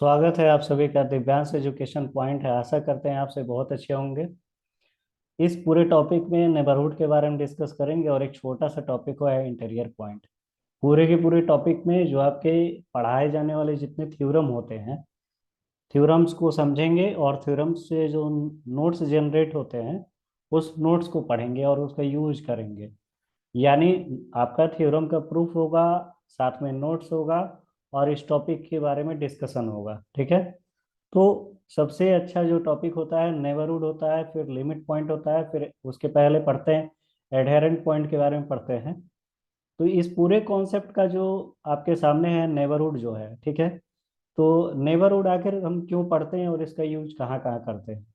स्वागत है आप सभी का दिव्यांश एजुकेशन पॉइंट है। आशा करते हैं आपसे बहुत अच्छे होंगे। इस पूरे टॉपिक में नेबरहुड के बारे में डिस्कस करेंगे और एक छोटा सा टॉपिक है इंटीरियर पॉइंट। पूरे के पूरे टॉपिक में जो आपके पढ़ाए जाने वाले जितने थ्योरम होते हैं, थ्योरम्स को समझेंगे और थ्योरम्स से जो नोट्स जनरेट होते हैं उस नोट्स को पढ़ेंगे और उसका यूज करेंगे। यानी आपका थ्योरम का प्रूफ होगा, साथ में नोट्स होगा और इस टॉपिक के बारे में डिस्कशन होगा। ठीक है। तो सबसे अच्छा जो टॉपिक होता है नेबरहुड होता है, फिर लिमिट पॉइंट होता है, फिर उसके पहले पढ़ते हैं एडहेरेंट पॉइंट के बारे में पढ़ते हैं। तो इस पूरे कॉन्सेप्ट का जो आपके सामने है नेबरहुड जो है, ठीक है। तो नेबरहुड आखिर हम क्यों पढ़ते हैं और इसका यूज कहाँ कहाँ करते हैं।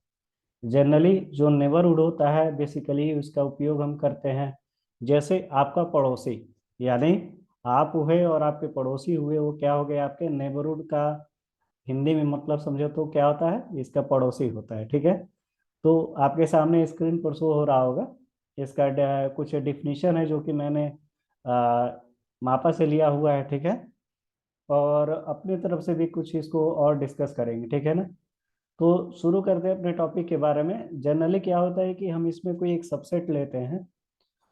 जनरली जो नेबरहुड होता है बेसिकली उसका उपयोग हम करते हैं, जैसे आपका पड़ोसी, यानी आप हुए और आपके पड़ोसी हुए, वो क्या हो गए आपके नेबरहुड का। हिंदी में मतलब समझो तो क्या होता है, इसका पड़ोसी होता है। ठीक है। तो आपके सामने स्क्रीन पर शो हो रहा होगा। इसका कुछ डिफिनीशन है जो कि मैंने आ, मापा से लिया हुआ है। ठीक है। और अपनी तरफ से भी कुछ इसको और डिस्कस करेंगे। ठीक है ना। तो शुरू करते हैं अपने टॉपिक के बारे में। जनरली क्या होता है कि हम इसमें कोई एक सबसेट लेते हैं,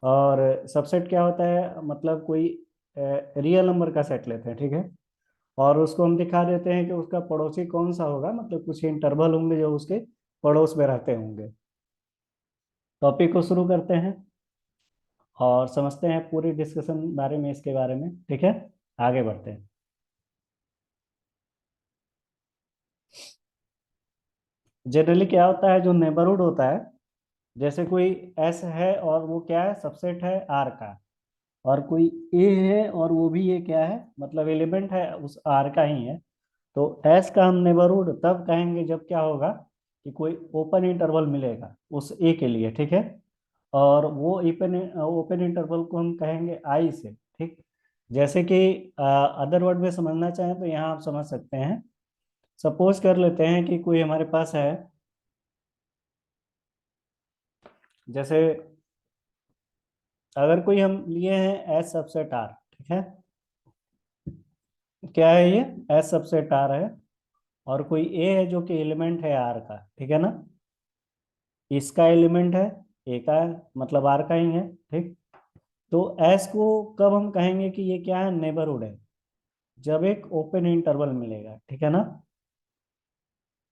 और सबसेट क्या होता है मतलब कोई रियल नंबर का सेट लेते हैं। ठीक है। और उसको हम दिखा देते हैं कि उसका पड़ोसी कौन सा होगा, मतलब कुछ इंटरवल होंगे जो उसके पड़ोस में रहते होंगे। टॉपिक को शुरू करते हैं और समझते हैं पूरी डिस्कशन बारे में, इसके बारे में। ठीक है। आगे बढ़ते हैं। जनरली क्या होता है, जो नेबरहुड होता है, जैसे कोई एस है और वो क्या है, सबसेट है आर का। और कोई ए है और वो भी ये क्या है, मतलब एलिमेंट है उस आर का ही है। तो एस का हम नेबरहुड तब कहेंगे जब क्या होगा कि कोई ओपन इंटरवल मिलेगा उस ए के लिए। ठीक है। और वो ओपन ओपन इंटरवल को हम कहेंगे आई से। ठीक। जैसे कि अदर वर्ड में समझना चाहें तो यहाँ आप समझ सकते हैं। सपोज कर लेते हैं कि कोई हमारे पास है, जैसे अगर कोई हम लिए हैं एस सबसेट आर। ठीक है। क्या है ये, एस सबसेट आर है। और कोई ए है जो कि एलिमेंट है आर का। ठीक है ना। इसका एलिमेंट है, ए का है, मतलब आर का ही है। ठीक। तो एस को कब हम कहेंगे कि ये क्या है, नेबरहुड है, जब एक ओपन इंटरवल मिलेगा। ठीक है ना।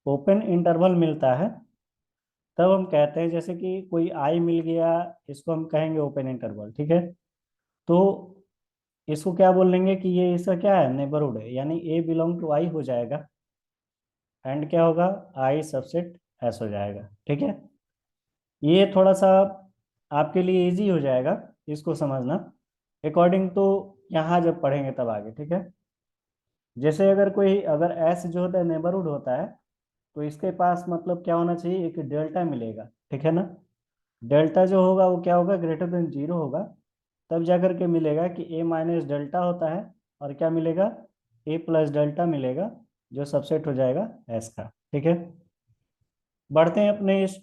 ओपन इंटरवल मिलता है तब हम कहते हैं, जैसे कि कोई आई मिल गया, इसको हम कहेंगे ओपन इंटरवल। ठीक है। तो इसको क्या बोल लेंगे कि ये इसका क्या है, नेबरहुड है, यानी ए बिलोंग टू आई हो जाएगा। एंड क्या होगा, आई सबसेट एस हो जाएगा। ठीक है। ये थोड़ा सा आपके लिए इजी हो जाएगा इसको समझना, अकॉर्डिंग टू यहाँ जब पढ़ेंगे तब आगे। ठीक है। जैसे अगर कोई, अगर एस जो होता है नेबरहुड होता है, तो इसके पास मतलब क्या होना चाहिए, एक डेल्टा मिलेगा। ठीक है ना। डेल्टा जो होगा वो क्या होगा, ग्रेटर देन जीरो होगा। तब जाकर के मिलेगा कि ए माइनस डेल्टा होता है, और क्या मिलेगा, ए प्लस डेल्टा मिलेगा, जो सबसेट हो जाएगा एस का। ठीक है। बढ़ते हैं अपने इस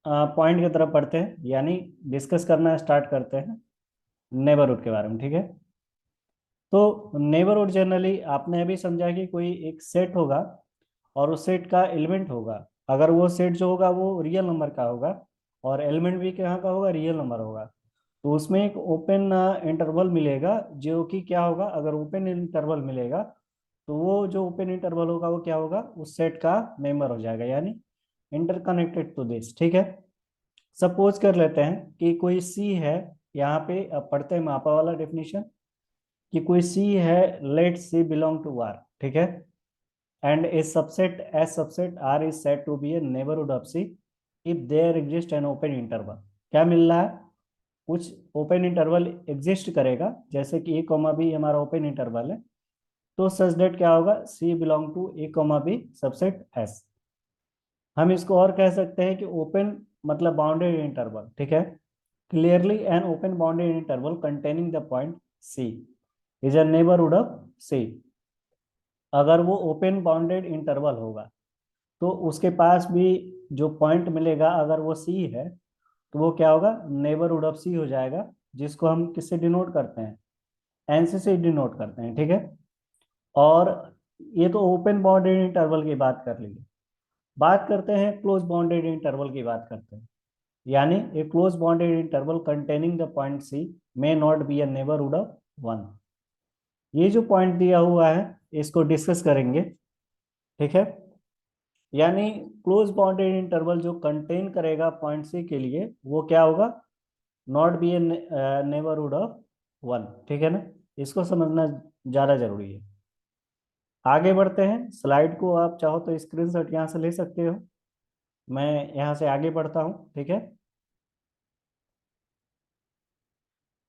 पॉइंट की तरफ, पढ़ते हैं यानी डिस्कस करना स्टार्ट करते हैं नेबरहुड के बारे में। ठीक है। तो नेबरहुड जनरली आपने अभी समझा कि कोई एक सेट होगा और उस सेट का एलिमेंट होगा। अगर वो सेट जो होगा वो रियल नंबर का होगा और एलिमेंट भी कहाँ का होगा, रियल नंबर होगा, तो उसमें एक ओपन इंटरवल मिलेगा जो कि क्या होगा, अगर ओपन इंटरवल मिलेगा तो वो जो ओपन इंटरवल होगा वो क्या होगा, उस सेट का मेंबर हो जाएगा, यानी इंटरकनेक्टेड टू दिस। ठीक है। सपोज कर लेते हैं कि कोई सी है, यहाँ पे अब पढ़ते हैं मापा वाला डेफिनेशन, कि कोई सी है, let C belong to R. ठीक है। And a subset S subset R is said to be a neighbourhood of C if there exist an open interval. क्या मिल रहा है, कुछ ओपन इंटरवल एग्जिस्ट करेगा, जैसे कि ए कॉमा बी हमारा ओपन इंटरवल है, तो सच दैट क्या होगा, C belong to A comma B subset S. हम इसको और कह सकते हैं कि ओपन मतलब बाउंडेड इंटरवल। ठीक है। Clearly an open bounded interval containing the point C is a neighbourhood of C. अगर वो ओपन बाउंडेड इंटरवल होगा तो उसके पास भी जो पॉइंट मिलेगा, अगर वो सी है तो वो क्या होगा, नेबरहुड ऑफ सी हो जाएगा, जिसको हम किससे डिनोट करते हैं, एन से डिनोट करते हैं। ठीक है। और ये तो ओपन बाउंडेड इंटरवल की बात कर ली। बात करते हैं क्लोज बाउंडेड इंटरवल की बात करते हैं। यानी a close bounded interval containing the point C may not be a neighbourhood of one. ये जो पॉइंट दिया हुआ है इसको डिस्कस करेंगे। ठीक है। यानी क्लोज बाउंडेड इंटरवल जो कंटेन करेगा पॉइंट सी के लिए वो क्या होगा, not be a neighbourhood of one. ठीक है ना, इसको समझना ज्यादा जरूरी है। आगे बढ़ते हैं, स्लाइड को आप चाहो तो स्क्रीनशॉट यहाँ से ले सकते हो। मैं यहाँ से आगे बढ़ता हूँ। ठीक है।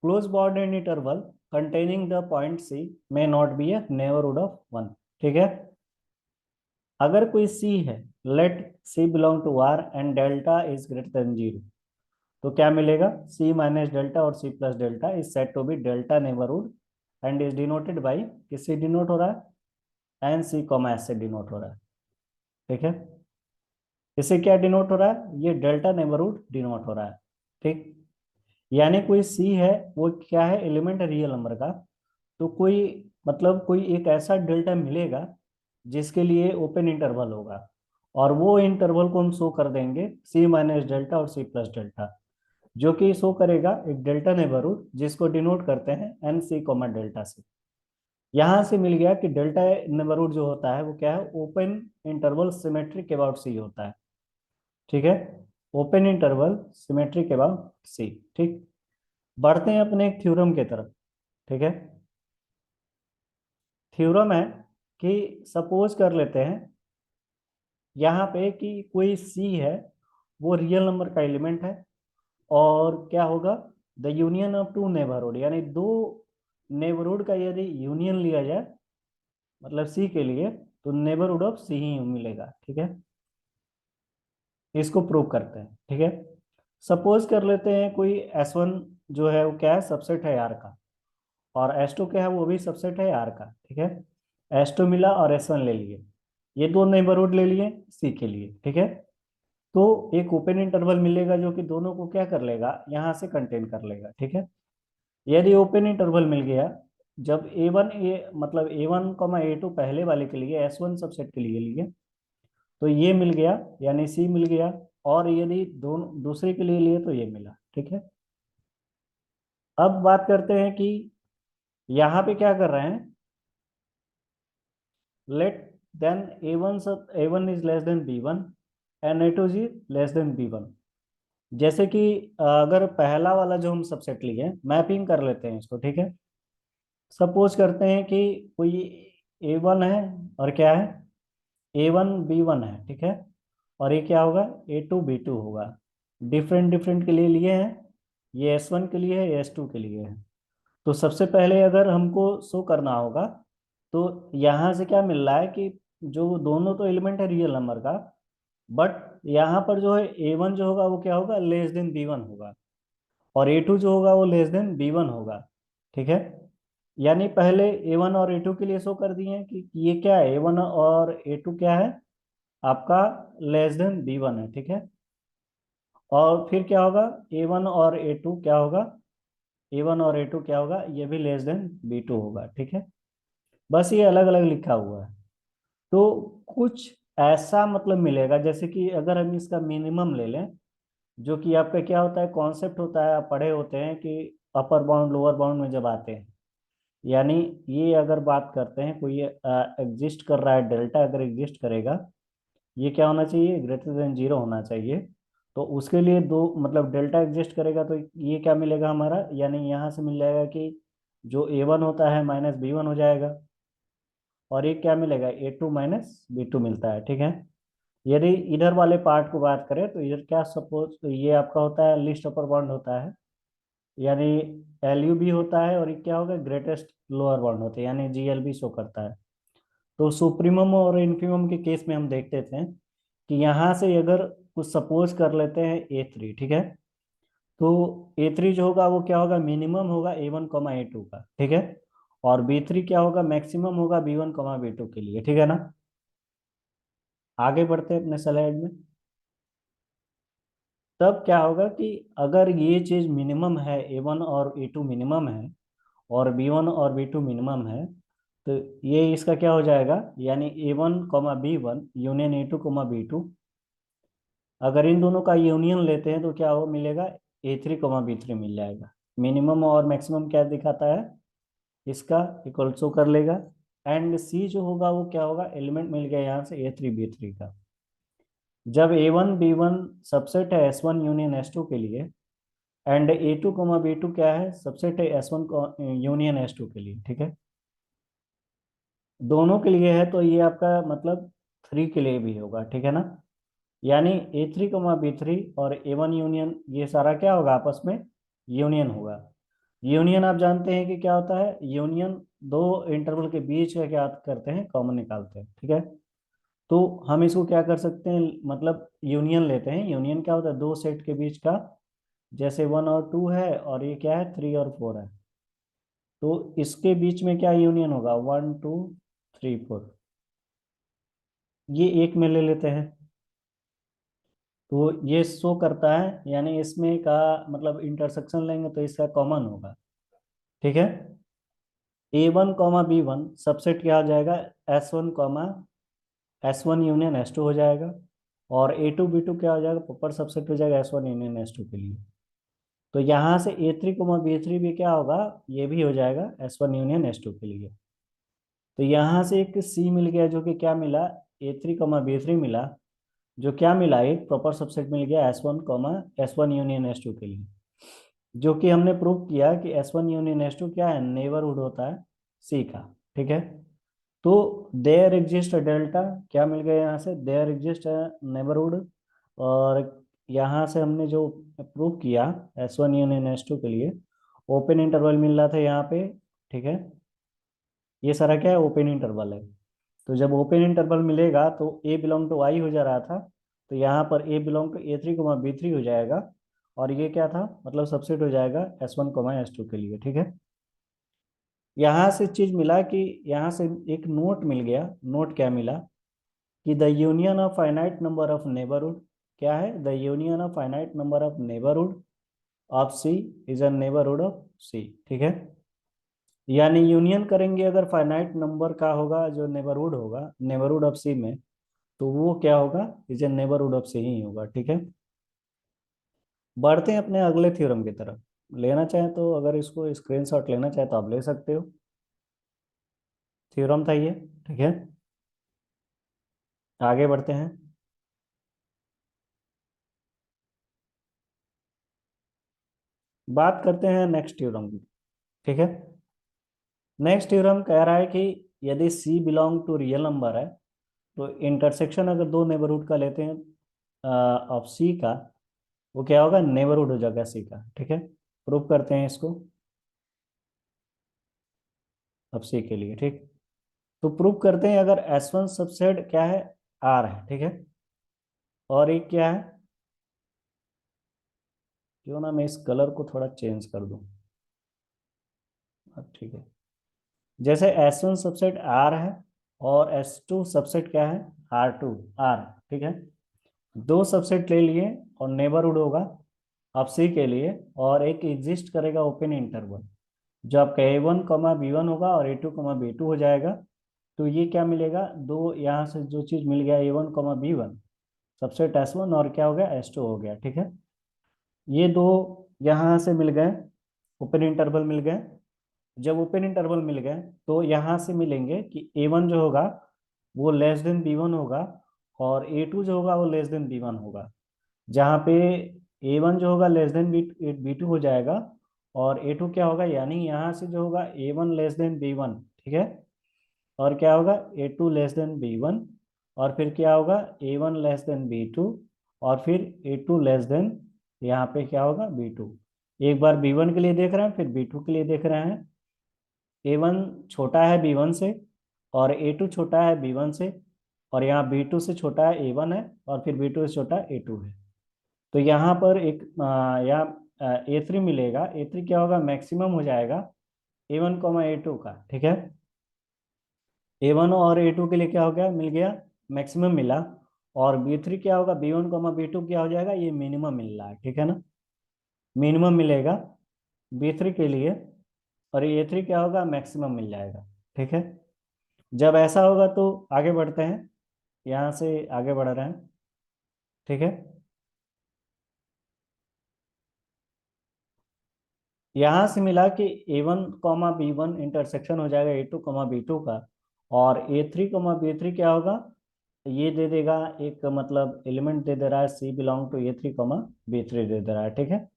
Close bounded interval containing the point C may not be a neighbourhood of one. ठीक है। अगर कोई सी है, let C belong to R and delta is greater than zero, तो क्या मिलेगा, सी माइनस डेल्टा और C plus delta is set to be delta neighbourhood and is denoted by, किससे डिनोट हो रहा है, एन सी कॉमा एस से denote हो रहा है। ठीक है। इससे क्या डिनोट हो रहा है, ये डेल्टा नेबरहुड डिनोट हो रहा है। ठीक। यानी कोई सी है, वो क्या है, एलिमेंट है रियल नंबर का। तो कोई मतलब कोई एक ऐसा डेल्टा मिलेगा जिसके लिए ओपन इंटरवल होगा, और वो इंटरवल को हम शो कर देंगे सी माइनस डेल्टा और सी प्लस डेल्टा, जो कि शो करेगा एक डेल्टा नेबरहुड जिसको डिनोट करते हैं एन सी कॉमा डेल्टा से। यहां से मिल गया कि डेल्टा नेबरहुड जो होता है वो क्या है, open interval symmetric about C होता है। ठीक है। Open interval symmetric about C. ठीक। बढ़ते हैं अपने एक थ्योरम की तरफ। ठीक है। थ्योरम है कि सपोज कर लेते हैं यहाँ पे कि कोई सी है, वो रियल नंबर का एलिमेंट है, और क्या होगा, the union of two neighbourhood, यानी दो नेबरहुड का यदि यूनियन लिया जाए मतलब सी के लिए, तो नेबरहुड ऑफ सी ही मिलेगा। ठीक है। इसको प्रूव करते हैं। ठीक है। सपोज कर लेते हैं कोई S1 जो है वो क्या है, सबसेट है आर का, और S2 क्या है, वो भी सबसेट है आर का। ठीक है। S2 मिला और S1 ले लिए, ये दो नेबरहुड ले लिए सी के लिए। ठीक है। तो एक ओपन इंटरवल मिलेगा जो कि दोनों को क्या कर लेगा, यहां से कंटेन कर लेगा। ठीक है। यदि ओपन इंटरवल मिल गया, जब A1 मतलब A1 कॉमा A2 पहले वाले के लिए S1 सबसेट के लिए लिए, तो ये मिल गया, यानी सी मिल गया। और यदि दोनों दूसरे के लिए लिए तो ये मिला। ठीक है। अब बात करते हैं कि यहाँ पे क्या कर रहे हैं, let then A1 is less than B1 and A2 is less than B1। जैसे कि अगर पहला वाला जो हम सबसेट लिए, मैपिंग कर लेते हैं इसको। ठीक है। सपोज करते हैं कि कोई A1 है, और क्या है, A1 B1 है। ठीक है। और ये क्या होगा, A2 B2 होगा। डिफरेंट डिफरेंट के लिए लिए हैं, ये S1 के लिए है, ये S2 के लिए है। तो सबसे पहले अगर हमको शो करना होगा, तो यहाँ से क्या मिल रहा है कि जो दोनों तो एलिमेंट है रियल नंबर का, बट यहाँ पर जो है A1 जो होगा वो क्या होगा, लेस देन B1 होगा, और A2 जो होगा वो लेस देन B1 होगा। ठीक है। यानी पहले A1 और A2 के लिए शो कर दिए हैं कि ये क्या है, A1 और A2 क्या है आपका, लेस देन B1 है। ठीक है। और फिर क्या होगा, A1 और A2 क्या होगा, A1 और A2 क्या होगा, ये भी लेस देन B2 होगा। ठीक है। बस ये अलग अलग लिखा हुआ है। तो कुछ ऐसा मतलब मिलेगा, जैसे कि अगर हम इसका मिनिमम ले लें, जो कि आपका क्या होता है, कॉन्सेप्ट होता है, आप पढ़े होते हैं कि अपर बाउंड लोअर बाउंड में जब आते हैं, यानी ये अगर बात करते हैं कोई एग्जिस्ट कर रहा है, डेल्टा अगर एग्जिस्ट करेगा, ये क्या होना चाहिए, ग्रेटर देन जीरो होना चाहिए। तो उसके लिए दो मतलब डेल्टा एग्जिस्ट करेगा, तो ये क्या मिलेगा हमारा, यानी यहाँ से मिल जाएगा कि जो A1 होता है माइनस B1 हो जाएगा, और ये क्या मिलेगा, A2 माइनस B2 मिलता है। ठीक है। यदि इधर वाले पार्ट को बात करें, तो इधर क्या, सपोज ये आपका होता है लिस्ट अपर बाउंड होता है, यानी LU भी होता है, और ये क्या होगा, ग्रेटेस्ट लोअर बाउंड होता है, यानी GL भी शो करता है। तो सुप्रीमम और इन्फीमम के केस में हम देखते थे कि यहाँ से अगर कुछ सपोज कर लेते हैं A3। ठीक है। तो A3 जो होगा वो क्या होगा, मिनिमम होगा A1 कॉमा A2 का। ठीक है। और B3 क्या होगा, मैक्सिमम होगा B1 कॉमा B2 के लिए। ठीक है ना। आगे बढ़ते हैं अपने स्लाइड में। तब क्या होगा कि अगर ये चीज मिनिमम है, A1 और A2 मिनिमम है, और B1 और B2 मिनिमम है, तो ये इसका क्या हो जाएगा, यानी A1, B1 union A2, B2। अगर इन दोनों का यूनियन लेते हैं तो क्या हो मिलेगा, A3, B3 मिल जाएगा। मिनिमम और मैक्सिमम क्या दिखाता है इसका, इक्वल टू कर लेगा। एंड सी जो होगा वो क्या होगा, एलिमेंट मिल गया यहाँ से A3, B3 का। जब A1, B1 सबसेट है S1 यूनियन S2 के लिए, एंड A2, B2 क्या है, सबसेट है S1 यूनियन S2 के लिए, ठीक है। दोनों के लिए है तो ये आपका मतलब 3 के लिए भी होगा, ठीक है ना। यानी A3, B3 और A1 यूनियन ये सारा क्या होगा, आपस में यूनियन होगा। यूनियन आप जानते हैं कि क्या होता है, यूनियन दो इंटरवल के बीच का क्या करते हैं, कॉमन निकालते हैं, ठीक है। तो हम इसको क्या कर सकते हैं, मतलब यूनियन लेते हैं। यूनियन क्या होता है, दो सेट के बीच का, जैसे 1 और 2 है और ये क्या है 3 और 4 है। तो इसके बीच में क्या यूनियन होगा, 1, 2, 3, 4। ये एक में ले लेते हैं, तो ये शो करता है, यानी इसमें का मतलब इंटरसेक्शन लेंगे तो इसका कॉमन होगा, ठीक है। A1, B1 सबसेट क्या हो जाएगा, S1 यूनियन S2 हो जाएगा। और A2, B2 क्या हो जाएगा, प्रॉपर सबसेट हो जाएगा S1 यूनियन S2 के लिए। तो यहाँ से A3, B3 भी क्या होगा, ये भी हो जाएगा S1 यूनियन S2 के लिए। तो यहाँ से एक C मिल गया, जो कि क्या मिला, A3, B3 मिला, जो क्या मिला, एक प्रॉपर सबसेट मिल गया S1 यूनियन S2 के लिए। जो कि हमने प्रूव किया कि S1 यूनियन S2 क्या है, नेबरहुड होता है C का, ठीक है। तो देयर एग्जिस्ट डेल्टा, क्या मिल गया यहाँ से, देयर एग्जिस्ट नेबरहुड। और यहाँ से हमने जो प्रूव किया S1 यूनियन S2 के लिए, ओपन इंटरवल मिल रहा था यहाँ पे, ठीक है। ये सारा क्या है, ओपन इंटरवल है। तो जब ओपन इंटरवल मिलेगा तो A बिलोंग टू I हो जा रहा था, तो यहाँ पर A belong to A3, B3 हो जाएगा। और ये क्या था, मतलब सबसेट हो जाएगा S1, S2 के लिए, ठीक है। यहाँ से चीज मिला कि यहाँ से एक नोट मिल गया। नोट क्या मिला कि the union of finite number of neighbourhood, क्या है, the union of finite number of neighbourhood of C is a neighbourhood of C, ठीक है। यानी यूनियन करेंगे अगर फाइनाइट नंबर का होगा, जो नेबरहुड होगा नेबरहुड ऑफ सी में, तो वो क्या होगा, इज ए नेबरहुड ऑफ सी ही होगा, ठीक है। बढ़ते हैं अपने अगले थ्योरम की तरफ। लेना चाहें तो, अगर इसको स्क्रीनशॉट लेना चाहे तो आप ले सकते हो। थ्योरम था ये, ठीक है। आगे बढ़ते हैं। बात करते हैं नेक्स्ट थ्योरम की, ठीक है। नेक्स्ट थ्योरम कह रहा है कि यदि सी बिलोंग टू रियल नंबर है, तो इंटरसेक्शन अगर दो नेबरहुड का लेते हैं ऑफ सी का, वो क्या होगा, नेबरहुड हो जाएगा सी का, ठीक है। प्रूव करते हैं इसको अब सी के लिए, ठीक। तो प्रूव करते हैं, अगर S1 सबसेट क्या है, R है, ठीक है। और एक क्या है, क्यों ना मैं इस कलर को थोड़ा चेंज कर दूं, अब ठीक है। जैसे S1 सबसेट R है और S2 सबसेट क्या है, R, ठीक है। दो सबसेट ले लिए और नेबरहुड होगा अब सी के लिए, और एक एग्जिस्ट करेगा ओपन इंटरवल, जो आपका A1, B1 होगा और A2, B2 हो जाएगा। तो ये क्या मिलेगा, दो यहाँ से जो चीज मिल गया A1, B1 सबसेट S1, और क्या हो गया S2 हो गया, ठीक है। ये दो यहाँ से मिल गए, ओपन इंटरवल मिल गए। जब ओपन इंटरवल मिल गए तो यहाँ से मिलेंगे कि A1 जो होगा वो लेस देन B1 होगा, और A2 जो होगा वो लेस देन B1 होगा। जहाँ पे A1 जो होगा लेस देन B2 हो जाएगा, और A2 क्या होगा, यानी यहाँ से जो होगा A1 लेस देन B1, ठीक है। और क्या होगा, A2 लेस देन B1, और फिर क्या होगा A1 लेस देन B2, और फिर A2 लेस देन, यहाँ पे क्या होगा B2। एक बार B1 के लिए देख रहे हैं, फिर B2 के लिए देख रहे हैं। A1 छोटा है B1 से, और A2 छोटा है B1 से, और यहाँ B2 से छोटा है A1 है, और फिर B2 से छोटा A2 है। तो यहाँ पर एक यहाँ A3 मिलेगा। A3 क्या होगा, मैक्सिमम हो जाएगा A1, A2 का, ठीक है। A1 और A2 के लिए क्या हो गया, मिल गया, मैक्सिमम मिला। और B3 क्या होगा, B1, B2 क्या हो जाएगा, ये मिनिमम मिल रहा है, ठीक है ना। मिनिमम मिलेगा B3 के लिए, और A3 क्या होगा, मैक्सिमम मिल जाएगा, ठीक है। जब ऐसा होगा तो आगे बढ़ते हैं, यहाँ से आगे बढ़ रहे हैं। ठीक है, यहाँ से मिला कि A1, B1 इंटरसेक्शन हो जाएगा A2, B2 का, और A3, B3 क्या होगा, ये दे देगा एक, मतलब एलिमेंट दे दे रहा है C belong to A3, B3 दे दे रहा है। ठीक है,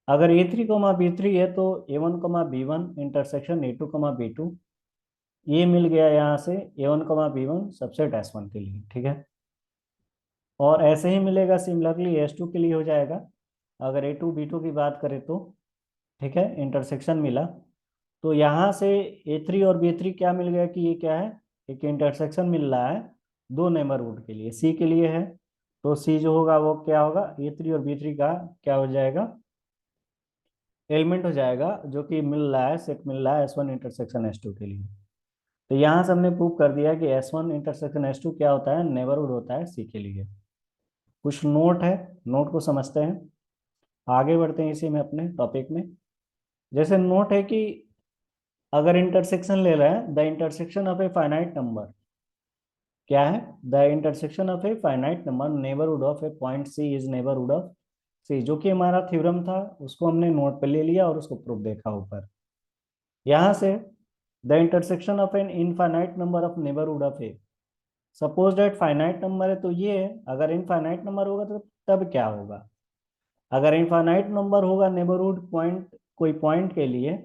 अगर A3, B3 है तो A1, B1 intersection A2, B2 ये मिल गया यहाँ से A1, B1 सबसेट S1 के लिए। ठीक है, और ऐसे ही मिलेगा सिमिलरली S2 के लिए हो जाएगा, अगर A2, B2 की बात करें तो। ठीक है, इंटरसेक्शन मिला, तो यहाँ से A3 और B3 क्या मिल गया कि ये क्या है, एक इंटरसेक्शन मिल रहा है दो नेबरहुड के लिए, C के लिए है। तो C जो होगा वो क्या होगा, A3 और B3 का क्या हो जाएगा, एलिमेंट हो जाएगा, जो कि मिल रहा है, सेट मिल रहा है S1 इंटरसेक्शन S2 के लिए। तो यहाँ से हमने प्रूव कर दिया कि S1 इंटरसेक्शन S2 क्या होता है, नेबरहुड होता है C के लिए। कुछ नोट है, नोट को समझते हैं, आगे बढ़ते हैं इसी में अपने टॉपिक में। जैसे नोट है कि अगर इंटरसेक्शन ले रहे हैं, the intersection of a finite number, क्या है, the intersection of a finite number neighbourhood of a point C is neighbourhood of C, जो कि हमारा थ्योरम था, उसको हमने नोट पे ले लिया और उसको प्रूफ देखा ऊपर। यहाँ से the intersection of an infinite number of neighbourhood of A, suppose that finite number है तो ये है, अगर इनफाइनाइट नंबर होगा तो तब क्या होगा, अगर इनफाइनाइट नंबर होगा नेबरहुड पॉइंट, कोई पॉइंट के लिए,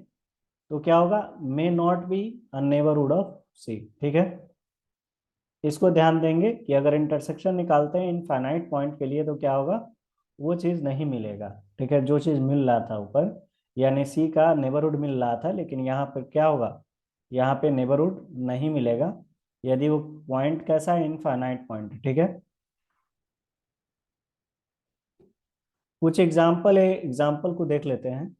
तो क्या होगा, may not be a neighbourhood of C. ठीक है, इसको ध्यान देंगे कि अगर इंटरसेक्शन निकालते हैं इनफाइनाइट पॉइंट के लिए तो क्या होगा, वो चीज़ नहीं मिलेगा। ठीक है, जो चीज़ मिल रहा था ऊपर, यानी सी का नेबरहुड मिल रहा था, लेकिन यहाँ पर क्या होगा, यहाँ पे नेबरहुड नहीं मिलेगा यदि वो पॉइंट कैसा है, इनफाइनाइट पॉइंट। ठीक है, कुछ एग्जाम्पल है, एग्जाम्पल को देख लेते हैं।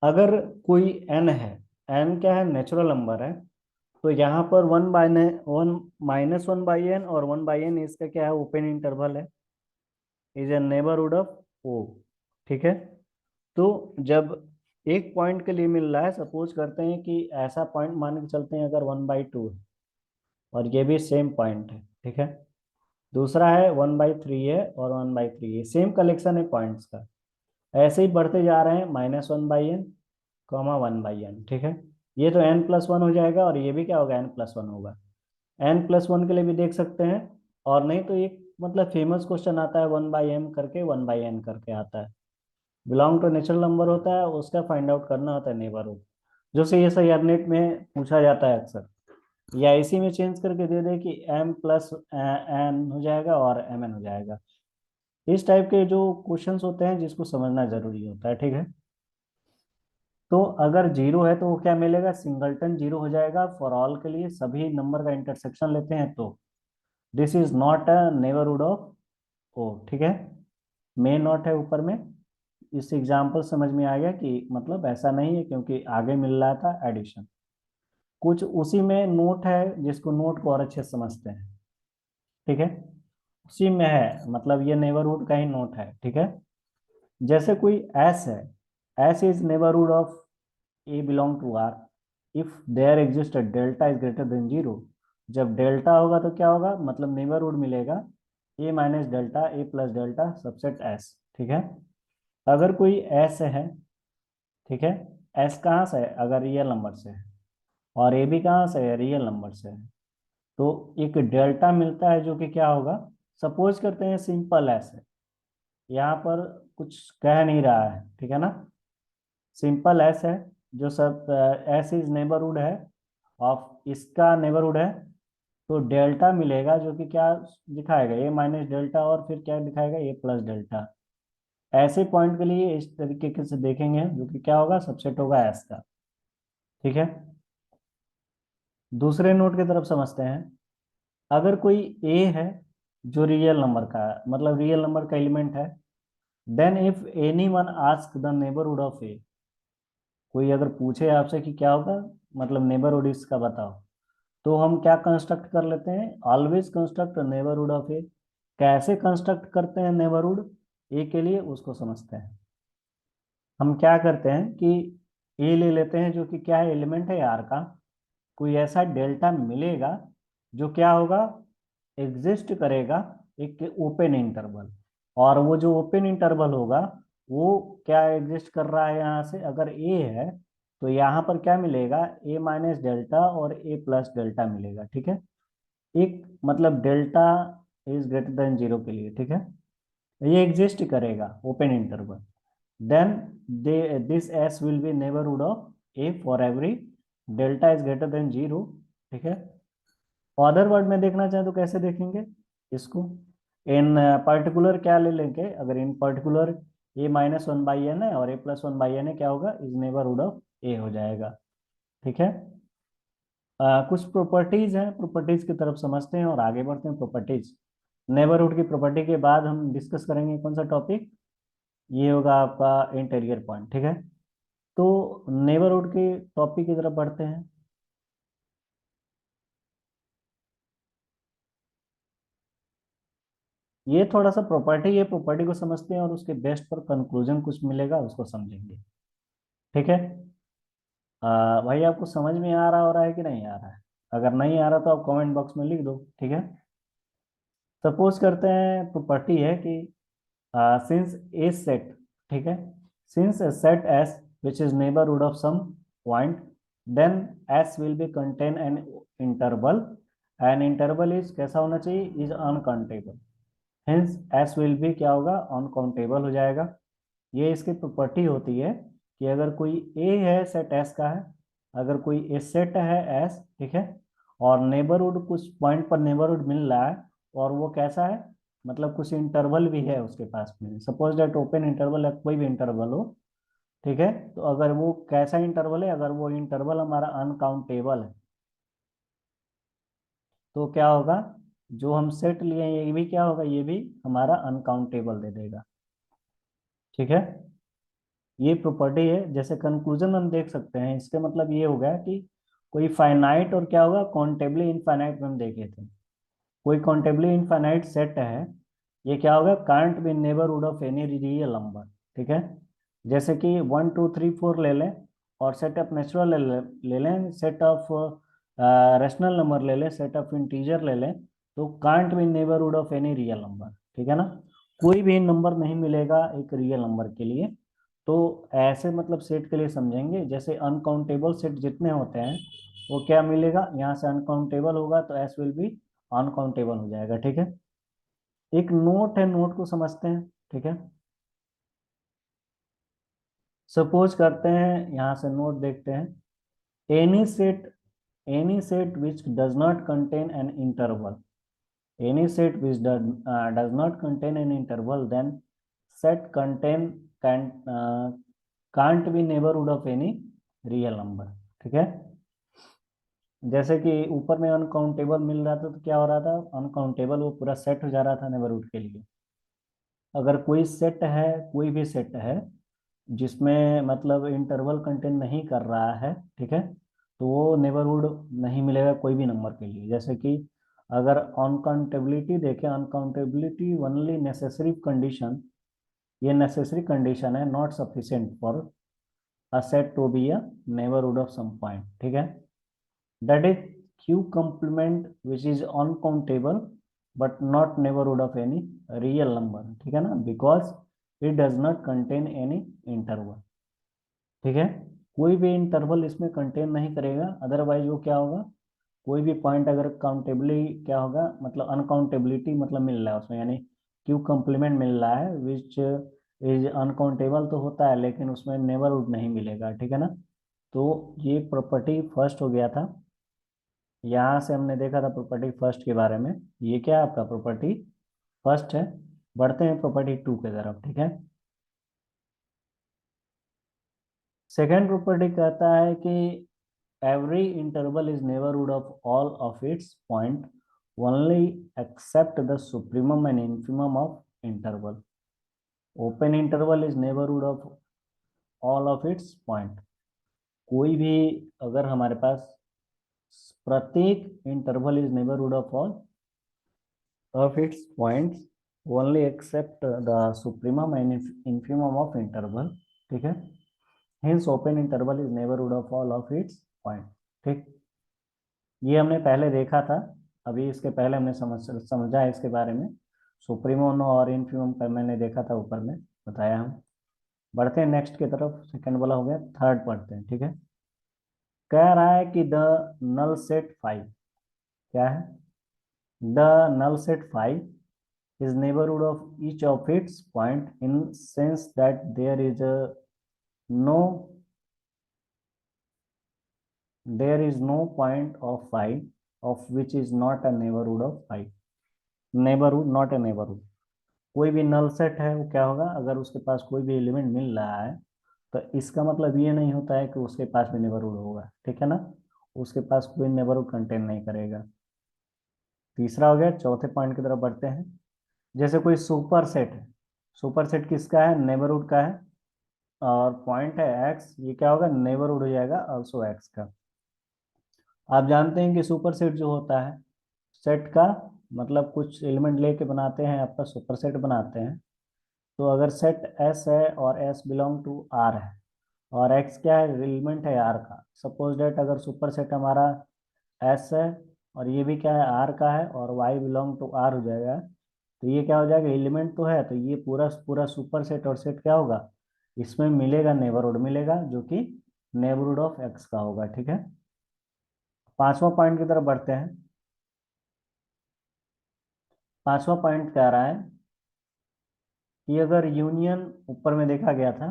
अगर कोई एन है, एन क्या है, नेचुरल नंबर है, तो यहाँ पर 1 - 1 और 1/n इसका क्या है, ओपन इंटरवल है, is a neighbourhood of O. ठीक है, तो जब एक पॉइंट के लिए मिल रहा है, सपोज करते हैं कि ऐसा पॉइंट मान के चलते हैं, अगर 1/2 है और ये भी सेम पॉइंट है। ठीक है, दूसरा है 1/3 है और 1/3 है, सेम कलेक्शन है पॉइंट्स का, ऐसे ही बढ़ते जा रहे हैं, -1/n, 1/n। ठीक है, ये तो n+1 हो जाएगा, और ये भी क्या होगा, n+1 होगा। n+1 के लिए भी देख सकते हैं, और नहीं तो एक मतलब फेमस क्वेश्चन आता है 1/m करके 1/n करके आता है, बिलोंग टू नेचुरल नंबर होता है, उसका फाइंड आउट करना होता है नेबरहुड, जो से ये सही नेट में पूछा जाता है अक्सर, या इसी में चेंज करके दे दे कि m+n हो जाएगा और mn हो जाएगा। इस टाइप के जो क्वेश्चंस होते हैं जिसको समझना जरूरी होता है। ठीक है, तो अगर जीरो है तो वो क्या मिलेगा, सिंगलटन जीरो हो जाएगा फॉर ऑल के लिए, सभी नंबर का इंटरसेक्शन लेते हैं तो this is not a neighbourhood of O. ठीक है, मे नॉट है ऊपर में, इस एग्जाम्पल समझ में आ गया कि मतलब ऐसा नहीं है, क्योंकि आगे मिल रहा था एडिशन। कुछ उसी में नोट है, जिसको नोट को और अच्छे से समझते हैं। ठीक है, उसी में है, मतलब ये नेबरहुड का ही नोट है। ठीक है, जैसे कोई एस है, S is neighbourhood of A belong to R if there exist delta is greater than zero. जब डेल्टा होगा तो क्या होगा, मतलब नेबरहुड मिलेगा A-डेल्टा, A+डेल्टा सबसेट एस। ठीक है, अगर कोई एस है, ठीक है, एस कहाँ से है, अगर रियल नंबर से है, और ए भी कहाँ से है, रियल नंबर से है, तो एक डेल्टा मिलता है, जो कि क्या होगा, सपोज करते हैं सिंपल एस है, यहाँ पर कुछ कह नहीं रहा है। ठीक है ना, सिंपल एस है, जो सब एस इज नेबरहुड है ऑफ, इसका नेबरहुड है, तो डेल्टा मिलेगा, जो कि क्या दिखाएगा, A-डेल्टा, और फिर क्या दिखाएगा, A+डेल्टा। ऐसे पॉइंट के लिए इस तरीके से देखेंगे, जो कि क्या होगा, सबसेट होगा एस का। ठीक है, दूसरे नोट की तरफ समझते हैं। अगर कोई ए है जो रियल नंबर का है, मतलब रियल नंबर का एलिमेंट है, then if any one ask the neighbourhood of A, कोई अगर पूछे आपसे कि क्या होगा, मतलब नेबरहुड इसका बताओ, तो हम क्या कंस्ट्रक्ट कर लेते हैं, ऑलवेज कंस्ट्रक्ट नेबरहुड ऑफ ए। कैसे कंस्ट्रक्ट करते हैं नेबरहुड ए के लिए, उसको समझते हैं। हम क्या करते हैं कि ए ले लेते हैं, जो कि क्या है, एलिमेंट है आर का, कोई ऐसा डेल्टा मिलेगा जो क्या होगा, एग्जिस्ट करेगा एक ओपन इंटरवल। और वो जो ओपन इंटरवल होगा वो क्या एग्जिस्ट कर रहा है यहाँ से, अगर ए है तो यहाँ पर क्या मिलेगा, ए माइनस डेल्टा और ए प्लस डेल्टा मिलेगा। ठीक है, एक मतलब delta is greater than zero के लिए। ठीक है, ये एग्जिस्ट करेगा open interval, then they this S will be neighbourhood of A for every delta is greater than zero. ठीक है, अदर वर्ड में देखना चाहें तो कैसे देखेंगे इसको, इन पर्टिकुलर क्या ले लेंगे, अगर in particular A minus one by N है और A plus one by N है, क्या होगा, इज नेबरहुड ऑफ ए हो जाएगा। ठीक है, कुछ प्रॉपर्टीज हैं, प्रॉपर्टीज की तरफ समझते हैं और आगे बढ़ते हैं। प्रॉपर्टीज, नेबरहुड की प्रॉपर्टी के बाद हम डिस्कस करेंगे कौन सा टॉपिक, ये होगा आपका इंटीरियर पॉइंट। ठीक है, तो नेबरहुड के टॉपिक की तरफ बढ़ते हैं। ये थोड़ा सा प्रॉपर्टी है, प्रॉपर्टी को समझते हैं और उसके बेस्ट पर कंक्लूजन कुछ मिलेगा उसको समझेंगे। ठीक है, भाई आपको समझ में आ रहा हो रहा है कि नहीं आ रहा है, अगर नहीं आ रहा तो आप कमेंट बॉक्स में लिख दो। ठीक है, सपोज करते हैं प्रॉपर्टी है कि सिंस ए सेट, ठीक है, since a set S which is neighborhood of some point, then S will be contain an interval, and interval is कैसा होना चाहिए, is uncountable, hence S will be क्या होगा, uncountable हो जाएगा। ये इसकी प्रॉपर्टी होती है कि अगर कोई ए है, सेट एस का है, अगर कोई ए सेट है एस, ठीक है, और नेबरहुड कुछ पॉइंट पर नेबरहुड मिल रहा है, और वो कैसा है, मतलब कुछ इंटरवल भी है उसके पास में, सपोज दैट ओपन इंटरवल है, कोई भी इंटरवल हो। ठीक है, तो अगर वो कैसा इंटरवल है, अगर वो इंटरवल हमारा अनकाउंटेबल है, तो क्या होगा, जो हम सेट लिए हैं ये भी क्या होगा, ये भी हमारा अनकाउंटेबल दे देगा। ठीक है, ये प्रॉपर्टी है। जैसे कंक्लूजन हम देख सकते हैं, इसके मतलब ये हो गया कि कोई फाइनाइट और क्या होगा, काउंटेबली इनफाइनाइट में हम देखे थे, कोई काउंटेबली इनफाइनाइट सेट है, ये क्या होगा, can't be neighbourhood of any real number. ठीक है, जैसे कि वन टू थ्री फोर ले लें, और सेट ऑफ नेचुरल ले लें, सेट ऑफ रेशनल नंबर ले लें, सेट ऑफ इंटीजर ले लें, तो can't be neighbourhood of any real number. ठीक है ना, कोई भी नंबर नहीं मिलेगा एक रियल नंबर के लिए। तो ऐसे मतलब सेट के लिए समझेंगे, जैसे अनकाउंटेबल सेट जितने होते हैं वो क्या मिलेगा, यहाँ से अनकाउंटेबल होगा तो एस विल बी अनकाउंटेबल हो जाएगा। ठीक है, एक नोट है, नोट को समझते हैं। ठीक है, सपोज करते हैं, यहाँ से नोट देखते हैं, any set which does not contain an interval, any set which does not contain an interval, then set contain can't be neighbourhood of any real number. ठीक है, जैसे कि ऊपर में अनकाउंटेबल मिल रहा था तो क्या हो रहा था, अनकाउंटेबल वो पूरा सेट हो जा रहा था नेबरहुड के लिए। अगर कोई सेट है, कोई भी सेट है जिसमें मतलब इंटरवल कंटेन नहीं कर रहा है, ठीक है, तो वो नेबरहुड नहीं मिलेगा कोई भी नंबर के लिए। जैसे कि अगर अनकाउंटेबिलिटी देखें, अनकाउंटेबिलिटी ओनली नेसेसरी कंडीशन, ये नेसेसरी कंडीशन है, not sufficient for a set to be a neighbourhood of some point. ठीक है, that is q complement which is uncountable but not neighborhood of any real number। ठीक है ना, because it does not contain any interval। ठीक है, कोई भी interval इसमें कंटेन नहीं करेगा, अदरवाइज वो क्या होगा, कोई भी पॉइंट अगर काउंटेबली क्या होगा, मतलब अनकाउंटेबिलिटी मतलब मिल रहा है उसमें, यानी क्यू कम्प्लीमेंट मिल रहा है विच इज अनकाउंटेबल तो होता है लेकिन उसमें नेबरहुड नहीं मिलेगा। ठीक है ना, तो ये प्रॉपर्टी फर्स्ट हो गया था, यहाँ से हमने देखा था प्रॉपर्टी फर्स्ट के बारे में, ये क्या है आपका प्रॉपर्टी फर्स्ट है। बढ़ते हैं प्रॉपर्टी टू की तरफ। ठीक है, सेकेंड प्रॉपर्टी कहता है कि every interval is neighbourhood of all of its point only except the supremum and infimum of interval. Open interval is neighbourhood of all of its point, कोई भी अगर हमारे पास प्रत्येक interval is neighbourhood of all of its points only except the supremum and infimum of interval। ठीक है, hence open interval is neighborhood of all of its point। ठीक, ये हमने पहले देखा था, अभी इसके पहले हमने समझा है इसके बारे में। सुप्रीमोम और इन्फीमम का मैंने देखा था ऊपर में, बताया हम। बढ़ते हैं नेक्स्ट की तरफ, सेकंड वाला हो गया, थर्ड पढ़ते हैं, ठीक है। कह रहा है कि द नल सेट फाइव, क्या है, the null set five is neighborhood of each of its point in sense that there is a no there is no point of phi of which is not a neighborhood of phi। neighborhood not a neighborhood, कोई भी null set है वो क्या होगा, अगर उसके पास कोई भी एलिमेंट मिल रहा है तो इसका मतलब ये नहीं होता है कि उसके पास भी नेबरहुड होगा, ठीक है ना। उसके पास कोई नेबरहुड कंटेन नहीं करेगा। तीसरा हो गया, चौथे पॉइंट की तरफ बढ़ते हैं। जैसे कोई सुपर सेट है, सुपर सेट किसका है, नेबरहुड का है, और पॉइंट है एक्स, ये क्या होगा, नेबरहुड हो जाएगा ऑल्सो एक्स का। आप जानते हैं कि सुपर सेट जो होता है, सेट का मतलब कुछ एलिमेंट लेके बनाते हैं, आपका सुपर सेट बनाते हैं। तो अगर सेट एस है और एस बिलोंग टू आर है, और एक्स क्या है, एलिमेंट है आर का, सपोज डेट अगर सुपर सेट हमारा एस है और ये भी क्या है, आर का है, और वाई बिलोंग टू आर हो जाएगा, तो ये क्या हो जाएगा, एलिमेंट तो है, तो ये पूरा पूरा सुपर सेट और सेट क्या होगा, इसमें मिलेगा, नेबरहुड मिलेगा, जो कि नेबरहुड ऑफ एक्स का होगा, ठीक है। पांचवा पॉइंट की तरफ बढ़ते हैं। पांचवा पॉइंट कह रहा है कि अगर यूनियन, ऊपर में देखा गया था,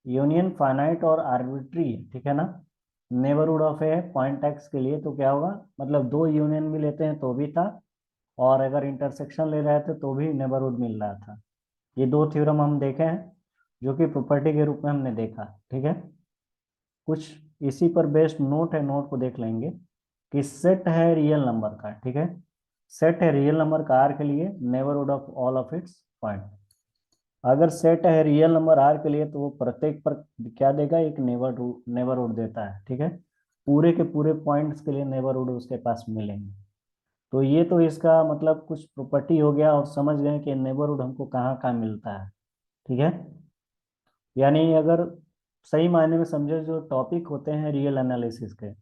यूनियन फाइनाइट और आर्बिट्री है, ठीक है ना, neighbourhood of a point x के लिए तो क्या होगा, मतलब दो यूनियन भी लेते हैं तो भी था, और अगर इंटरसेक्शन ले रहे थे तो भी नेबरहुड मिल रहा था। ये दो थ्योरम हम देखे हैं, जो कि प्रॉपर्टी के रूप में हमने देखा, ठीक है। कुछ इसी पर बेस्ड नोट है, नोट को देख लेंगे कि सेट है रियल नंबर का, ठीक है, सेट है रियल नंबर का आर के लिए, neighbourhood of all of its point. अगर सेट है रियल नंबर आर के लिए तो वो प्रत्येक पर क्या देगा, एक नेबरहुड देता है, ठीक है, पूरे के पूरे पॉइंट्स के लिए नेबरहुड उसके पास मिलेंगे। तो ये तो इसका मतलब कुछ प्रॉपर्टी हो गया, और समझ गए कि नेबरहुड हमको कहाँ कहाँ मिलता है, ठीक है। यानी अगर सही मायने में समझे, जो टॉपिक होते हैं रियल एनालिसिस के,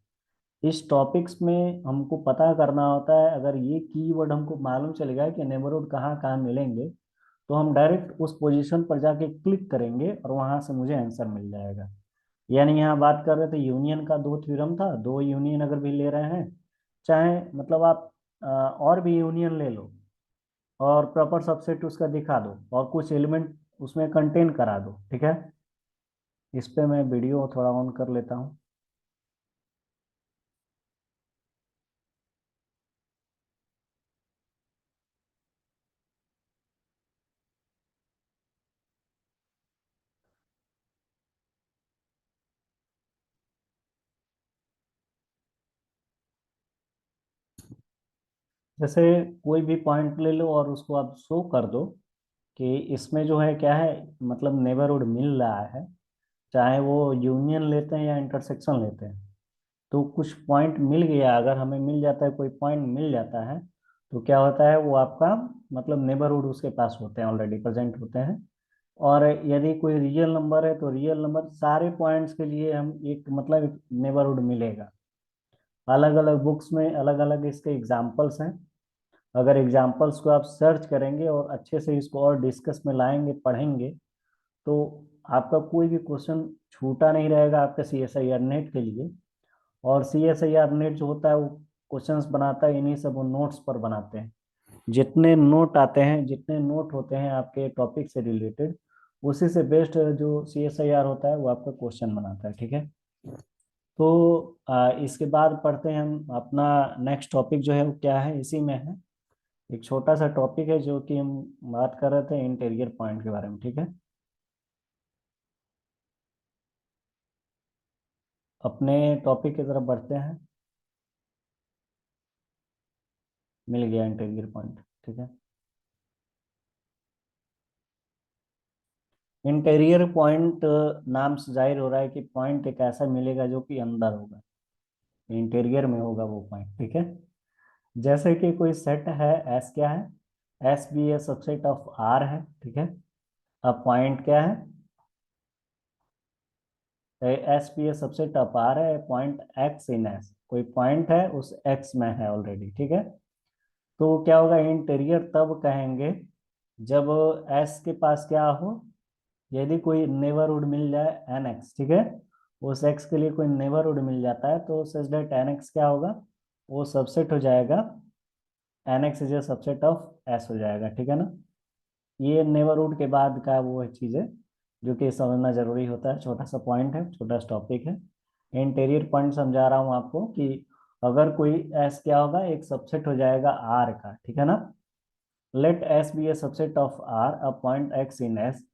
इस टॉपिक्स में हमको पता करना होता है, अगर ये कीवर्ड हमको मालूम चलेगा कि नेबरहुड कहाँ कहाँ मिलेंगे, तो हम डायरेक्ट उस पोजीशन पर जाके क्लिक करेंगे और वहां से मुझे आंसर मिल जाएगा। यानी यहाँ बात कर रहे थे यूनियन का, दो थ्योरम था, दो यूनियन अगर भी ले रहे हैं, चाहे मतलब आप और भी यूनियन ले लो, और प्रॉपर सबसेट उसका दिखा दो, और कुछ एलिमेंट उसमें कंटेन करा दो, ठीक है। इस पे मैं वीडियो थोड़ा ऑन कर लेता हूँ। जैसे कोई भी पॉइंट ले लो और उसको आप शो कर दो कि इसमें जो है क्या है, मतलब नेबरहुड मिल रहा है, चाहे वो यूनियन लेते हैं या इंटरसेक्शन लेते हैं। तो कुछ पॉइंट मिल गया, अगर हमें मिल जाता है, कोई पॉइंट मिल जाता है, तो क्या होता है, वो आपका मतलब नेबरहुड उसके पास होते हैं, ऑलरेडी प्रेजेंट होते हैं। और यदि कोई रियल नंबर है तो रियल नंबर सारे पॉइंट्स के लिए हम एक मतलब नेबरहुड मिलेगा। अलग अलग बुक्स में अलग अलग इसके एग्जाम्पल्स हैं। अगर एग्जाम्पल्स को आप सर्च करेंगे और अच्छे से इसको और डिस्कस में लाएंगे, पढ़ेंगे, तो आपका कोई भी क्वेश्चन छूटा नहीं रहेगा आपके C S I R NET के लिए। और C S I R NET जो होता है वो क्वेश्चंस बनाता है, इन्हीं सब वो नोट्स पर बनाते हैं। जितने नोट आते हैं, जितने नोट होते हैं आपके टॉपिक से रिलेटेड, उसी से बेस्ट जो सी एस आई आर होता है वो आपका क्वेश्चन बनाता है, ठीक है। तो इसके बाद पढ़ते हैं हम अपना नेक्स्ट टॉपिक जो है वो क्या है, इसी में है। एक छोटा सा टॉपिक है जो कि हम बात कर रहे थे इंटीरियर पॉइंट के बारे में, ठीक है। अपने टॉपिक की तरफ बढ़ते हैं। मिल गया इंटीरियर पॉइंट, ठीक है। इंटीरियर पॉइंट नाम से जाहिर हो रहा है कि पॉइंट एक ऐसा मिलेगा जो कि अंदर होगा, इंटीरियर में होगा वो पॉइंट, ठीक है। जैसे कि कोई सेट है, एस क्या है, एस भी ए सबसेट ऑफ आर है, ठीक है। अब पॉइंट क्या है, एस पी ए सबसे टॉप आ रहा है पॉइंट एक्स इन एस, कोई पॉइंट है उस एक्स में है ऑलरेडी, ठीक है। तो क्या होगा, इंटीरियर तब कहेंगे जब एस के पास क्या हो, यदि कोई नेबरहुड मिल जाए एन एक्स, ठीक है, उस एक्स के लिए कोई नेबरहुड मिल जाता है तो सच दैट एन एक्स क्या होगा, वो सबसेट हो जाएगा, N X is a subset of S हो जाएगा, ठीक है ना। ये नेबरहुड के बाद का वो है चीज़ है जो कि समझना जरूरी होता है, छोटा सा पॉइंट है, छोटा सा टॉपिक है। इंटीरियर पॉइंट समझा रहा हूँ आपको कि अगर कोई एस क्या होगा, एक सबसेट हो जाएगा आर का, ठीक है ना। Let S be a subset of R, a point X in S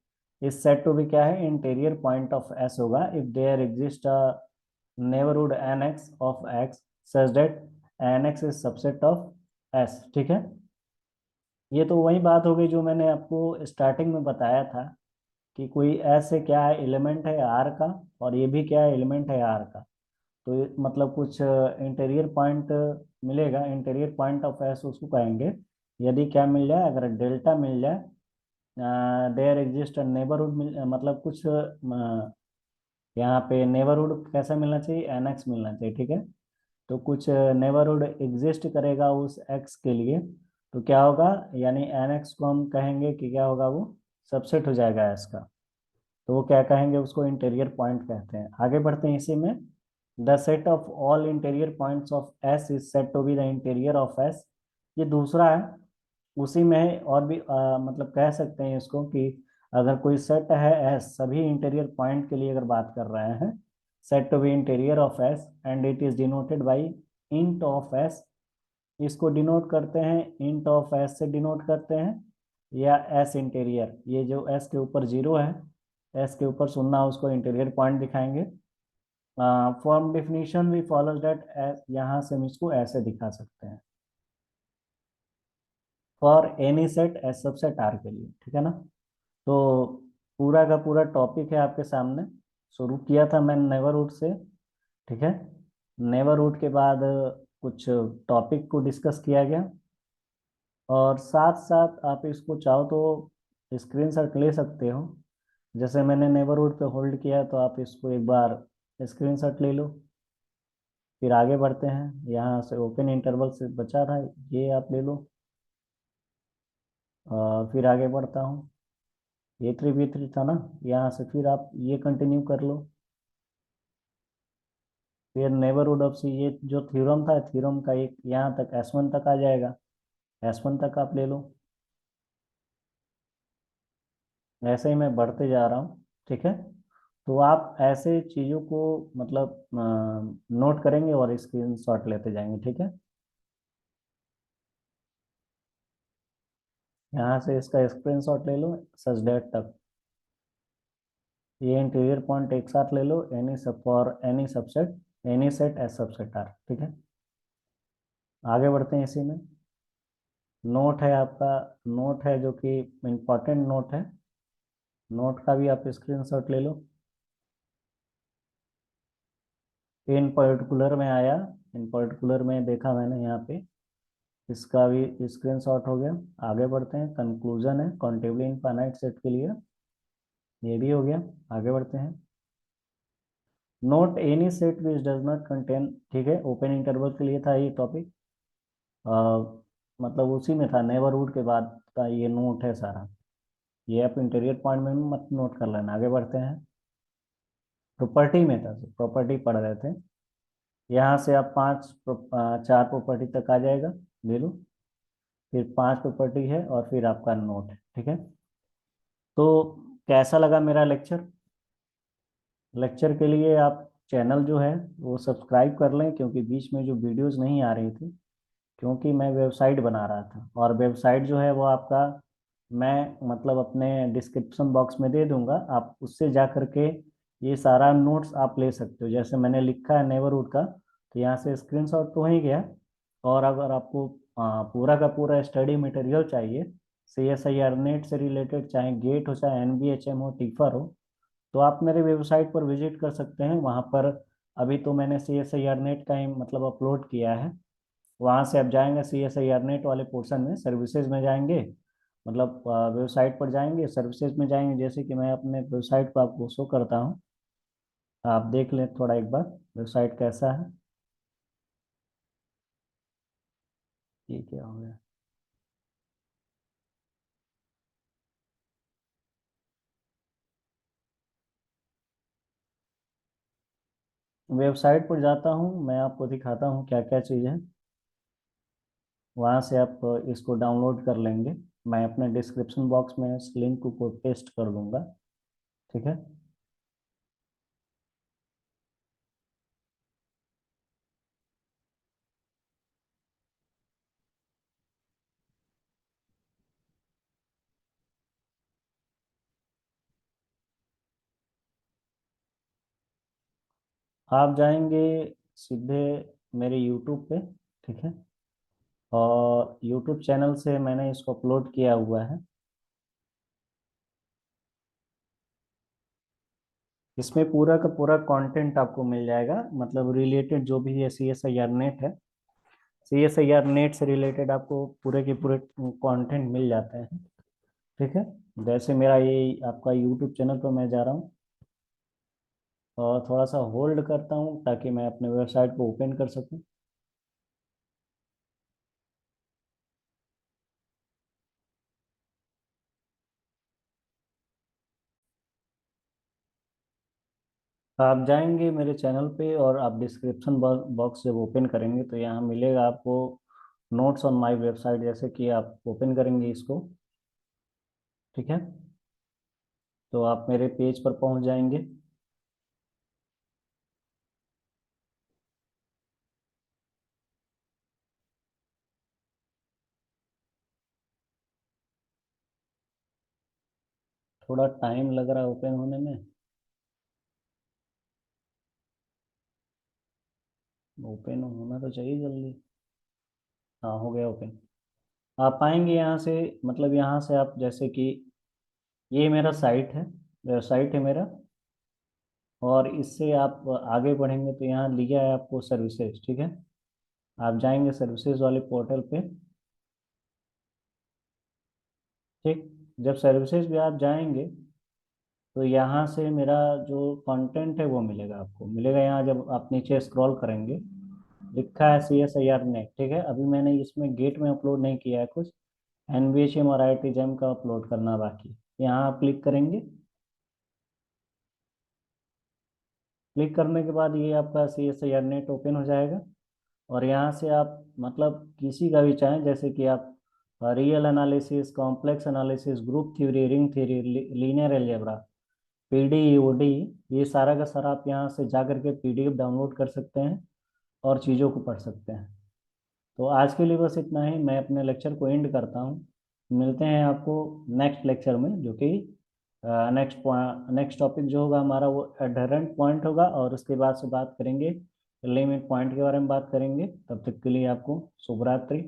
is set to be क्या है, इंटीरियर पॉइंट ऑफ एस होगा if there exist a neighbourhood N X of X such that N X is subset of S, ठीक है। ये तो वही बात हो गई जो मैंने आपको स्टार्टिंग में बताया था कि कोई ऐसे क्या है, एलिमेंट है आर का, और ये भी क्या है, एलिमेंट है आर का। तो मतलब कुछ इंटीरियर पॉइंट मिलेगा, इंटीरियर पॉइंट ऑफ एस उसको कहेंगे यदि क्या मिल जाए, अगर डेल्टा मिल जाए, देयर एग्जिस्ट नेबरहुड मतलब कुछ यहाँ पे नेबरहुड कैसा मिलना चाहिए, एन एक्स मिलना चाहिए, ठीक है। तो कुछ नेबरहुड एग्जिस्ट करेगा उस एक्स के लिए, तो क्या होगा, यानी एन एक्स को हम कहेंगे कि क्या होगा, वो सबसेट हो जाएगा एस का। तो वो क्या कहेंगे, उसको इंटीरियर पॉइंट कहते हैं। आगे बढ़ते हैं इसी में, the set of all interior points of S is set to be the interior of S. ये दूसरा है, उसी में है, और भी मतलब कह सकते हैं इसको कि अगर कोई सेट है एस, सभी इंटीरियर पॉइंट के लिए अगर बात कर रहे हैं, set to be interior of S and it is denoted by int of S. इसको डिनोट करते हैं, इंट ऑफ एस से डिनोट करते हैं, या एस इंटीरियर, ये जो एस के ऊपर जीरो है, एस के ऊपर सुनना, उसको इंटीरियर पॉइंट दिखाएंगे। फॉर्म डिफिनीशन भी फॉलोज दैट, यहाँ से हम इसको ऐसे दिखा सकते हैं, for any set S subset R के लिए, ठीक है ना। तो पूरा का पूरा टॉपिक है आपके सामने। शुरू किया था मैंने नेबरहुड से, ठीक है। नेबरहुड के बाद कुछ टॉपिक को डिस्कस किया गया, और साथ साथ आप इसको चाहो तो स्क्रीनशॉट ले सकते हो। जैसे मैंने नेबरहुड पे होल्ड किया है, तो आप इसको एक बार स्क्रीनशॉट ले लो। फिर आगे बढ़ते हैं, यहाँ से ओपन इंटरवल से बचा था, ये आप ले लो। और फिर आगे बढ़ता हूँ, ए थ्री बी थ्री था ना, यहाँ से फिर आप ये कंटिन्यू कर लो। फिर नेबरहुड ऑफ सी, ये जो थ्योरम था, थ्योरम का एक यहाँ तक एस वन तक आ जाएगा, एस वन तक आप ले लो। ऐसे ही मैं बढ़ते जा रहा हूँ, ठीक है। तो आप ऐसे चीज़ों को मतलब नोट करेंगे और स्क्रीन शॉट लेते जाएंगे, ठीक है। यहाँ से इसका स्क्रीन शॉट ले लो सच डेट तक। ये इंटीरियर पॉइंट एक साथ ले लो, any sub for any subset, any set S subset R, ठीक है। आगे बढ़ते हैं इसी में। नोट है आपका, नोट है जो कि इम्पोर्टेंट नोट है, नोट का भी आप स्क्रीनशॉट ले लो। इन पर्टिकुलर में आया, इन पर्टिकुलर में देखा मैंने यहाँ पे, इसका भी स्क्रीनशॉट हो गया। आगे बढ़ते हैं, कंक्लूजन है कॉन्टिगली इनफाइनाइट सेट के लिए, ये भी हो गया। आगे बढ़ते हैं, note any set which does not contain, ठीक है, ओपन इंटरवल के लिए था ये टॉपिक। मतलब उसी में था, नेबरहुड के बाद का ये नोट है सारा, ये आप इंटीरियर पॉइंट में मत नोट कर लेना। आगे बढ़ते हैं, प्रॉपर्टी में था, प्रॉपर्टी पढ़ रहे थे। यहाँ से आप चार प्रॉपर्टी तक आ जाएगा, ले लो। फिर पांच प्रॉपर्टी है, और फिर आपका नोट है, ठीक है। तो कैसा लगा मेरा लेक्चर, लेक्चर के लिए आप चैनल जो है वो सब्सक्राइब कर लें, क्योंकि बीच में जो वीडियोस नहीं आ रही थी, क्योंकि मैं वेबसाइट बना रहा था, और वेबसाइट जो है वो आपका मैं मतलब अपने डिस्क्रिप्शन बॉक्स में दे दूंगा, आप उससे जा करके ये सारा नोट्स आप ले सकते हो। जैसे मैंने लिखा है नेबरहुड का, तो यहाँ से स्क्रीनशॉट तो हो ही गया। और अगर आपको पूरा का पूरा स्टडी मटेरियल चाहिए, C S I R NET से रिलेटेड, चाहे गेट हो, चाहे एन बी एच एम हो, टीफर हो, तो आप मेरे वेबसाइट पर विजिट कर सकते हैं। वहाँ पर अभी तो मैंने C S I R NET का ही मतलब अपलोड किया है। वहाँ से आप जाएंगे C S I R NET वाले पोर्शन में, सर्विसेज में जाएंगे, मतलब वेबसाइट पर जाएंगे, सर्विसेज में जाएंगे, जैसे कि मैं अपने वेबसाइट पर आपको शो करता हूँ। आप देख लें थोड़ा एक बार वेबसाइट कैसा है। ये क्या हो गया? वेबसाइट पर जाता हूँ, मैं आपको दिखाता हूँ क्या क्या चीज़ है। वहाँ से आप इसको डाउनलोड कर लेंगे। मैं अपने डिस्क्रिप्शन बॉक्स में इस लिंक को पेस्ट कर दूंगा। ठीक है। आप जाएंगे सीधे मेरे यूट्यूब पे। ठीक है। और यूट्यूब चैनल से मैंने इसको अपलोड किया हुआ है। इसमें पूरा का पूरा कंटेंट आपको मिल जाएगा, मतलब रिलेटेड जो भी है C S I R NET है, C S I R NET से रिलेटेड आपको पूरे के पूरे कंटेंट मिल जाते हैं। ठीक है। जैसे मेरा ये आपका यूट्यूब चैनल पर मैं जा रहा हूँ और थोड़ा सा होल्ड करता हूँ ताकि मैं अपने वेबसाइट को ओपन कर सकूँ। आप जाएंगे मेरे चैनल पे और आप डिस्क्रिप्शन बॉक्स जब ओपन करेंगे तो यहाँ मिलेगा आपको नोट्स ऑन माय वेबसाइट। जैसे कि आप ओपन करेंगे इसको। ठीक है। तो आप मेरे पेज पर पहुंच जाएंगे। थोड़ा टाइम लग रहा है ओपन होने में। ओपन होना तो चाहिए जल्दी। हाँ, हो गया ओपन। आप आएंगे यहाँ से, मतलब यहाँ से आप जैसे कि ये मेरा साइट है, वेबसाइट है मेरा। और इससे आप आगे बढ़ेंगे तो यहाँ लिखा है आपको सर्विसेज। ठीक है। आप जाएंगे सर्विसेज वाले पोर्टल पे। ठीक। जब सर्विसेज भी आप जाएंगे तो यहाँ से मेरा जो कंटेंट है वो मिलेगा, आपको मिलेगा यहाँ। जब आप नीचे स्क्रॉल करेंगे लिखा है C S I R NET. ठीक है। अभी मैंने इसमें गेट में अपलोड नहीं किया है कुछ, एन बी एच एम और आई आई टी जैम का अपलोड करना बाकी है। यहाँ आप क्लिक करेंगे। क्लिक करने के बाद ये आपका C S I R NET open हो जाएगा। और यहाँ से आप मतलब किसी का भी चाहें, जैसे कि आप real analysis, complex analysis, group theory, ring theory, linear algebra, P D O D, ये सारा का सारा आप यहाँ से जा करके पी डी एफ डाउनलोड कर सकते हैं और चीज़ों को पढ़ सकते हैं। तो आज के लिए बस इतना ही। मैं अपने लेक्चर को एंड करता हूँ। मिलते हैं आपको नेक्स्ट लेक्चर में, जो कि नेक्स्ट टॉपिक जो होगा हमारा वो एडहेरेंट पॉइंट होगा। और उसके बाद से बात करेंगे लिमिट पॉइंट के बारे में बात करेंगे। तब तक के लिए आपको शुभ रात्रि।